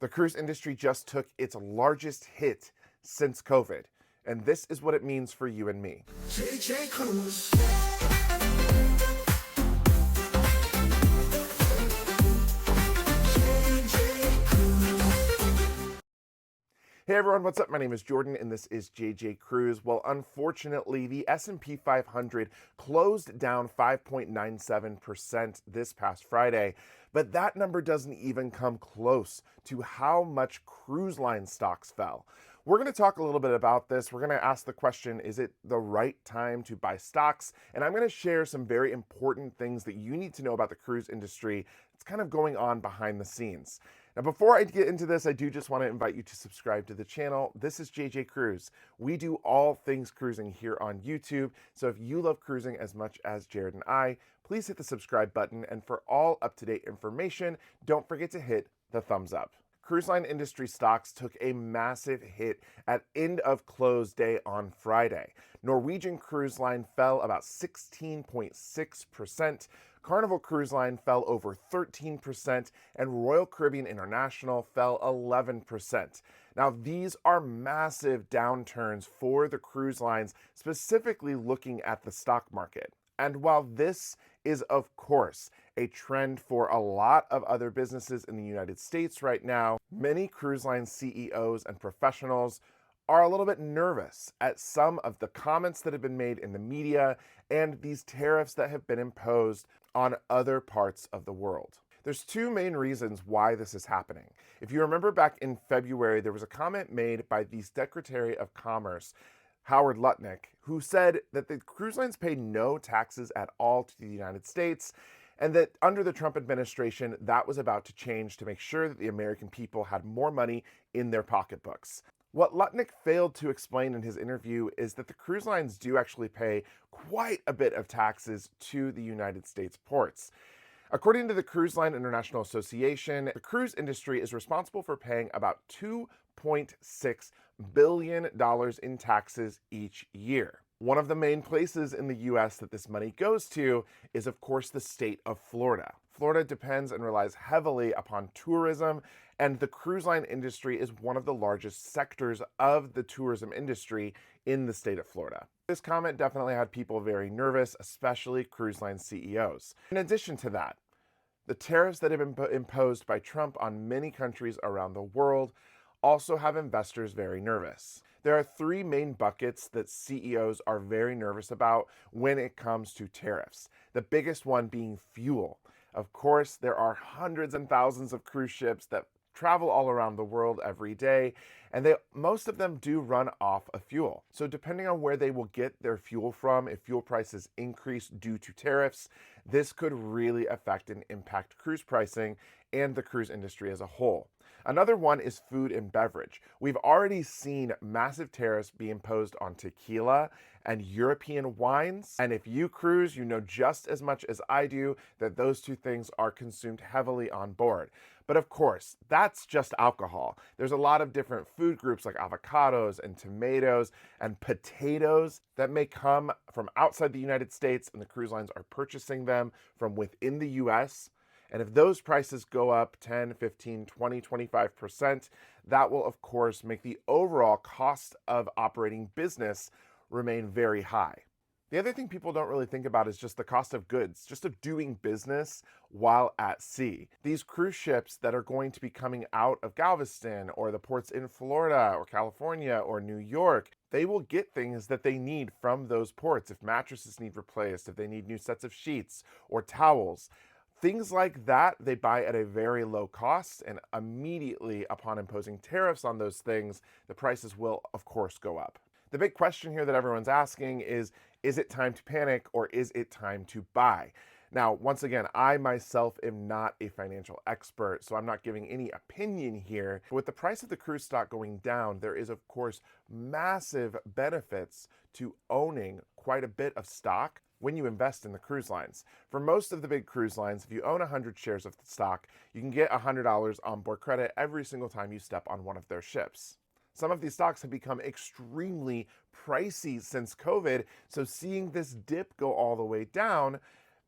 The cruise industry just took its largest hit since COVID, and this is what it means for you and me. Cruise. Hey everyone, what's up? My name is Jordan and this is JJ Cruise. Well, unfortunately, the S&P 500 closed down 5.97% this past Friday, but that number doesn't even come close to how much cruise line stocks fell. We're going to talk a little bit about this. We're going to ask the question, is it the right time to buy stocks? And I'm going to share some very important things that you need to know about the cruise industry that's kind of going on behind the scenes. Now, before I get into this, I do just want to invite you to subscribe to the channel. This is JJ Cruise. We do all things cruising here on YouTube. So if you love cruising as much as Jared and I, please hit the subscribe button. And for all up-to-date information, don't forget to hit the thumbs up. Cruise line industry stocks took a massive hit at end of close day on Friday. Norwegian Cruise Line fell about 16.6%. Carnival Cruise Line fell over 13%, and Royal Caribbean International fell 11%. Now, these are massive downturns for the cruise lines, specifically looking at the stock market. And while this is, of course, a trend for a lot of other businesses in the United States right now, many cruise line CEOs and professionals are a little bit nervous at some of the comments that have been made in the media and these tariffs that have been imposed on other parts of the world. There's two main reasons why this is happening. If you remember back in February, there was a comment made by the Secretary of Commerce, Howard Lutnick, who said that the cruise lines pay no taxes at all to the United States, and that under the Trump administration, that was about to change to make sure that the American people had more money in their pocketbooks. What Lutnick failed to explain in his interview is that the cruise lines do actually pay quite a bit of taxes to the United States ports. According to the Cruise Line International Association, the cruise industry is responsible for paying about $2.6 billion in taxes each year. One of the main places in the U.S. that this money goes to is, of course, the state of Florida. Florida depends and relies heavily upon tourism, and the cruise line industry is one of the largest sectors of the tourism industry in the state of Florida. This comment definitely had people very nervous, especially cruise line CEOs. In addition to that, the tariffs that have been imposed by Trump on many countries around the world also have investors very nervous. There are three main buckets that CEOs are very nervous about when it comes to tariffs. The biggest one being fuel. Of course, there are hundreds and thousands of cruise ships that travel all around the world every day, and most of them do run off of fuel. So depending on where they will get their fuel from, if fuel prices increase due to tariffs, this could really affect and impact cruise pricing and the cruise industry as a whole. Another one is food and beverage. We've already seen massive tariffs be imposed on tequila and European wines. And if you cruise, you know just as much as I do that those two things are consumed heavily on board. But of course, that's just alcohol. There's a lot of different food groups like avocados and tomatoes and potatoes that may come from outside the United States, and the cruise lines are purchasing them from within the US. And if those prices go up 10, 15, 20, 25%, that will, of course, make the overall cost of operating business remain very high. The other thing people don't really think about is just the cost of goods, just of doing business while at sea. These cruise ships that are going to be coming out of Galveston or the ports in Florida or California or New York, they will get things that they need from those ports. If mattresses need replaced, if they need new sets of sheets or towels, things like that, they buy at a very low cost, and immediately upon imposing tariffs on those things, the prices will, of course, go up. The big question here that everyone's asking is it time to panic or is it time to buy? Now, once again, I myself am not a financial expert, so I'm not giving any opinion here. With the price of the cruise stock going down, there is, of course, massive benefits to owning quite a bit of stock when you invest in the cruise lines. For most of the big cruise lines, if you own 100 shares of the stock, you can get $100 onboard credit every single time you step on one of their ships. Some of these stocks have become extremely pricey since COVID, so seeing this dip go all the way down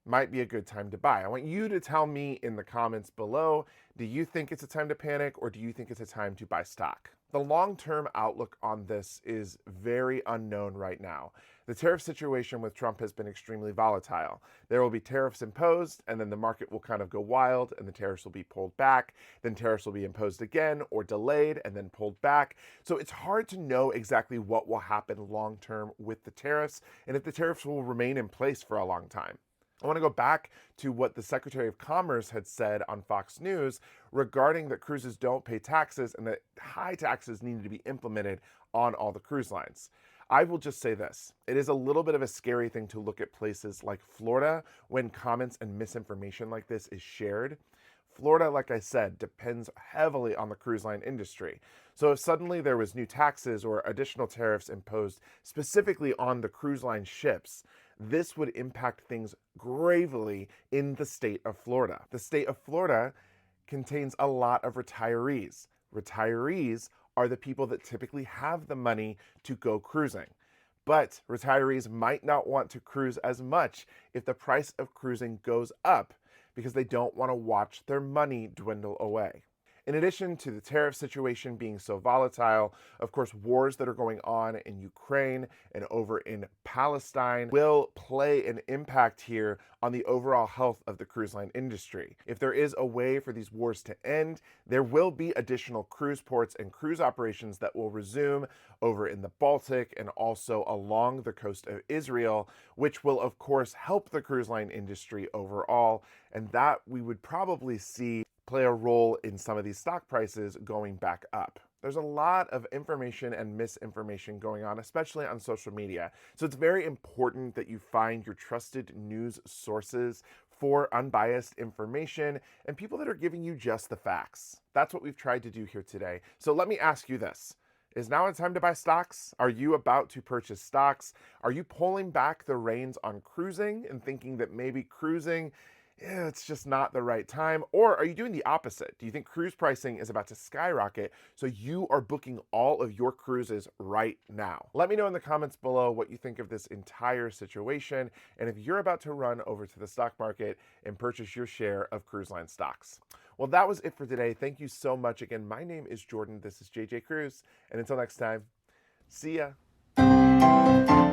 might be a good time to buy. I want you to tell me in the comments below, do you think it's a time to panic or do you think it's a time to buy stock? The long-term outlook on this is very unknown right now. The tariff situation with Trump has been extremely volatile. There will be tariffs imposed, and then the market will kind of go wild, and the tariffs will be pulled back. Then tariffs will be imposed again or delayed and then pulled back. So it's hard to know exactly what will happen long-term with the tariffs, and if the tariffs will remain in place for a long time. I want to go back to what the Secretary of Commerce had said on Fox News regarding that cruises don't pay taxes and that high taxes need to be implemented on all the cruise lines. I will just say this. It is a little bit of a scary thing to look at places like Florida when comments and misinformation like this is shared. Florida, like I said, depends heavily on the cruise line industry. So if suddenly there was new taxes or additional tariffs imposed specifically on the cruise line ships, this would impact things gravely in the state of Florida. The state of Florida contains a lot of retirees. Retirees are the people that typically have the money to go cruising. But retirees might not want to cruise as much if the price of cruising goes up because they don't want to watch their money dwindle away. In addition to the tariff situation being so volatile, of course, wars that are going on in Ukraine and over in Palestine will play an impact here on the overall health of the cruise line industry. If there is a way for these wars to end, there will be additional cruise ports and cruise operations that will resume over in the Baltic and also along the coast of Israel, which will, of course, help the cruise line industry overall. And that we would probably see play a role in some of these stock prices going back up. There's a lot of information and misinformation going on, especially on social media. So it's very important that you find your trusted news sources for unbiased information and people that are giving you just the facts. That's what we've tried to do here today. So let me ask you this. Is now a time to buy stocks? Are you about to purchase stocks? Are you pulling back the reins on cruising and thinking that maybe cruising it's just not the right time? Or are you doing the opposite? Do you think cruise pricing is about to skyrocket, so you are booking all of your cruises right now? Let me know in the comments below what you think of this entire situation, and if you're about to run over to the stock market and purchase your share of cruise line stocks. Well, that was it for today. Thank you so much. Again, my name is Jordan. This is JJ Cruise, and until next time, see ya.